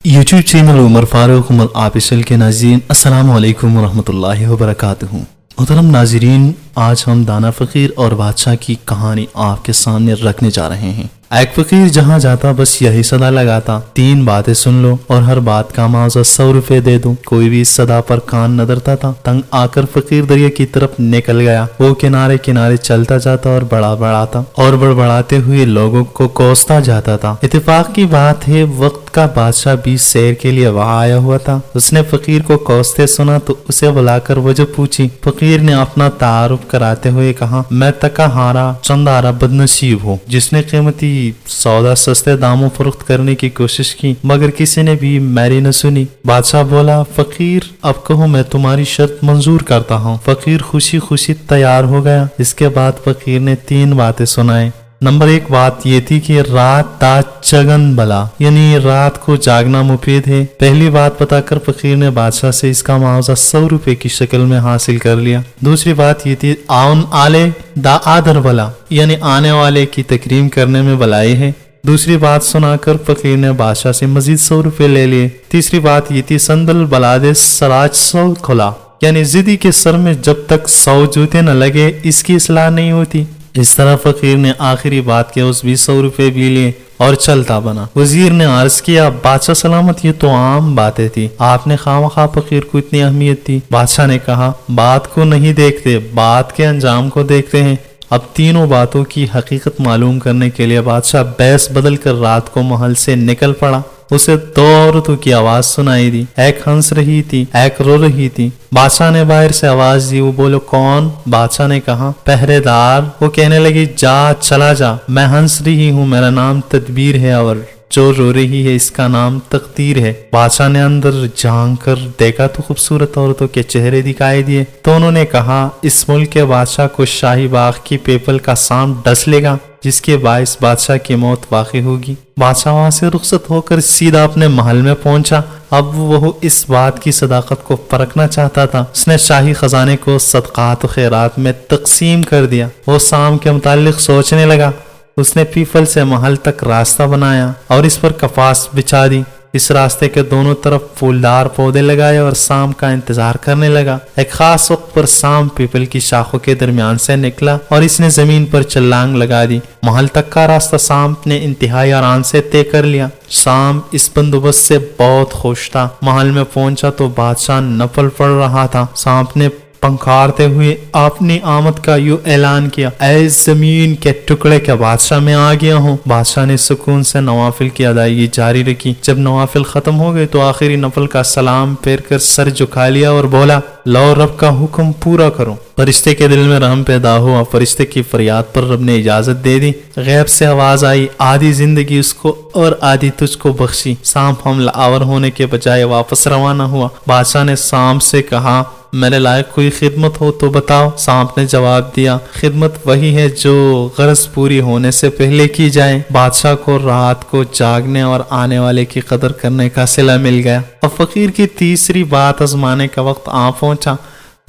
YouTube channel Umar Farooq Umar official के नाज़रीन अस्सलाम वालेकुम वरहमतुल्लाहि वबरकातुहू। मोहतरम नाज़रीन, आज हम दाना फ़कीर और बादशाह की कहानी आपके सामने रखने जा रहे हैं। एक फ़कीर जहाँ जाता बस यही सदा लगाता, 3 बातें सुन लो और हर बात का मुआवजा 100 रुपए दे दो। कोई भी इस सदा पर कान न धरता था। तंग आकर फ़कीर दरिया की तरफ निकल गया। वो किनारे किनारे चलता जाता और बड़बड़ाता और बड़बड़ाते हुए लोगों को कोसता जाता था। इत्तेफाक की बात है, वक्त का बादशाह भी सैर के लिए वहाँ आया हुआ था। उसने फ़कीर को कोसते सुना तो उसे बुलाकर वजह पूछी। फ़कीर ने अपना तारुफ कराते हुए कहा, मैं तका हारा चंदारा बदनसीब हूँ जिसने कीमती सौदा सस्ते दामों फरोख्त करने की कोशिश की, मगर किसी ने भी मेरी न सुनी। बादशाह बोला, फ़कीर अब कहो, मैं तुम्हारी शर्त मंजूर करता हूँ। फ़कीर खुशी खुशी तैयार हो गया। इसके बाद फ़कीर ने 3 बातें सुनाई। नंबर 1 बात ये थी कि रात ता चगन बला, यानी रात को जागना मुफीद है। पहली बात बताकर फ़कीर ने बादशाह से इसका मुआवजा 100 रुपए की शक्ल में हासिल कर लिया। दूसरी बात ये थी आउन आले दा आदर बला, यानी आने वाले की तकरीम करने में भलाई है। दूसरी बात सुनाकर फ़कीर ने बादशाह से मजीद 100 रुपए ले लिए। तीसरी बात ये थी संदल बलादे सराज 100 खुला, यानी जिदी के सर में जब तक 100 जूते न लगे इसकी इस्लाह नहीं होती। इस तरह फ़कीर ने आखिरी बात के उस 100 रुपए भी लिए और चलता बना। वजीर ने अर्ज किया, बादशाह सलामत, ये तो आम बातें थी, आपने खामखा फ़कीर को इतनी अहमियत दी। बादशाह ने कहा, बात को नहीं देखते, बात के अंजाम को देखते हैं। अब तीनों बातों की हकीकत मालूम करने के लिए बादशाह बैस बदल कर रात को महल से निकल पड़ा। उसे 2 औरतों की आवाज सुनाई दी, एक हंस रही थी, एक रो रही थी। बादशाह ने बाहर से आवाज दी, वो बोलो कौन? बादशाह ने कहा, पहरेदार। वो कहने लगी, जा चला जा, मैं हंस रही हूँ, मेरा नाम तदबीर है और जो रो रही है इसका नाम तकदीर है। बादशाह ने अंदर झांक कर देखा तो खूबसूरत औरतों के चेहरे दिखाई दिए। तो उन्होंने कहा, इस मुल्क के बादशाह को शाही बाग की पीपल का सांप डस लेगा जिसके बाइस बादशाह की मौत वाक़ई होगी। बादशाह वहां से रुखसत होकर सीधा अपने महल में पहुंचा। अब वो इस बात की सदाकत को परखना चाहता था। उसने शाही खजाने को सदकात और खैरात में तकसीम कर दिया। वो शाम के मुतालिक सोचने लगा। उसने पीपल से महल तक रास्ता बनाया और इस पर कपास बिछा दी। इस रास्ते के दोनों तरफ फूलदार पौधे लगाए और शाम का इंतजार करने लगा। एक खास वक्त पर शाम पीपल की शाखों के दरमियान से निकला और इसने जमीन पर छलांग लगा दी। महल तक का रास्ता शाम ने इंतहाई आराम से तय कर लिया। शाम इस बंदोबस्त से बहुत खुश था। महल में पहुंचा तो बादशाह नफल पढ़ रहा था। शाम ने पंखारते हुए अपनी आमद का यूं ऐलान किया, ऐ जमीन के टुकड़े के बादशाह मैं आ गया हूँ। बादशाह ने सुकून से नवाफिल की अदायगी जारी रखी। जब नवाफिल खत्म हो गए तो आखिरी नफल का सलाम फेर कर सर झुका लिया और बोला, लो रब का हुक्म पूरा करो। फरिश्ते के दिल में रहम पैदा हुआ। फरिश्ते की फरियाद पर रब ने इजाजत दे दी। गैब से आवाज आई, आधी जिंदगी उसको और आधी तुझको बख्शी। शाम हमला आवर होने के बजाय वापस रवाना हुआ। बादशाह ने शाम से कहा, मेरे लायक कोई खिदमत हो तो बताओ। सांप ने जवाब दिया, खिदमत वही है जो गरज पूरी होने से पहले की जाए। बादशाह को रात को जागने और आने वाले की कदर करने का सिला मिल गया। अब फकीर की तीसरी बात आजमाने का वक्त आ पहुंचा।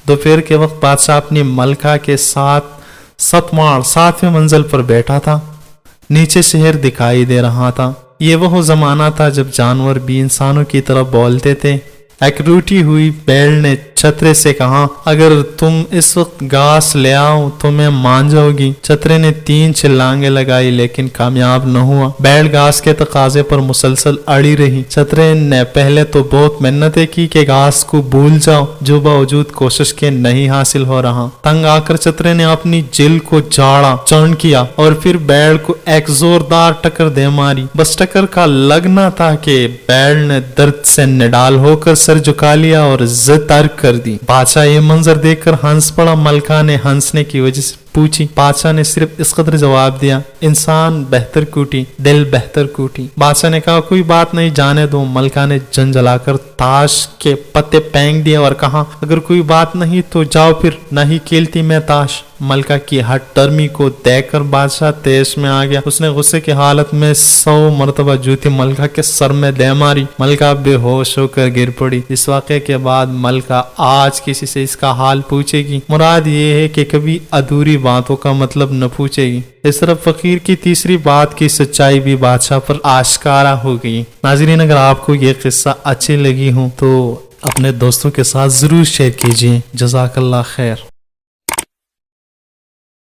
दोपहर के वक्त बादशाह अपनी मलका के साथ 7वीं मंजिल पर बैठा था। नीचे शहर दिखाई दे रहा था। ये वो जमाना था जब जानवर भी इंसानों की तरह बोलते थे। एक रूठी हुई बैल ने छतरे से कहा, अगर तुम इस वक्त घास ले आओ तो मैं मान जाऊंगी। छतरे ने 3 छलांगे लगाई लेकिन कामयाब न हुआ। बैल घास के तकाजे पर मुसलसल अड़ी रही। छतरे ने पहले तो बहुत मेहनतें की कि घास को भूल जाओ, जो बावजूद कोशिश के नहीं हासिल हो रहा। तंग आकर छतरे ने अपनी जिल को झाड़ा चौड़ किया और फिर बैल को एक जोरदार टक्कर दे मारी। बस टक्कर का लगना था कि बैल ने दर्द से निडाल होकर सर झुका लिया और जिद तर्क कर दी। बादशाह ये मंजर देखकर हंस पड़ा। मलका ने हंसने की वजह से पूछी। बादशाह ने सिर्फ इस कदर जवाब दिया, इंसान बेहतर कूटी, दिल बेहतर कूटी। बादशाह ने कहा, कोई बात नहीं, जाने दो। मलका ने झंझलाकर ताश के पत्ते फेंक दिए और कहा, अगर कोई बात नहीं तो जाओ, फिर नहीं खेलती मैं ताश। मलका की हट टर्मी को देखकर बादशाह तेज में आ गया। उसने गुस्से की हालत में 100 मरतबा जूती मलका के सर में दे मारी। मलका बेहोश होकर गिर पड़ी। इस वाक़े के बाद मलका आज किसी से इसका हाल पूछेगी। मुराद ये है कि कभी अधूरी باتوں کا مطلب نہ پوچھے گی۔ اس طرح فقیر کی تیسری بات کی سچائی بھی بادشاہ پر آشکارا ہو گئی۔ ناظرین، اگر آپ کو یہ قصہ اچھی لگی ہوں تو اپنے دوستوں کے ساتھ ضرور شیئر کیجیے۔ جزاک اللہ خیر۔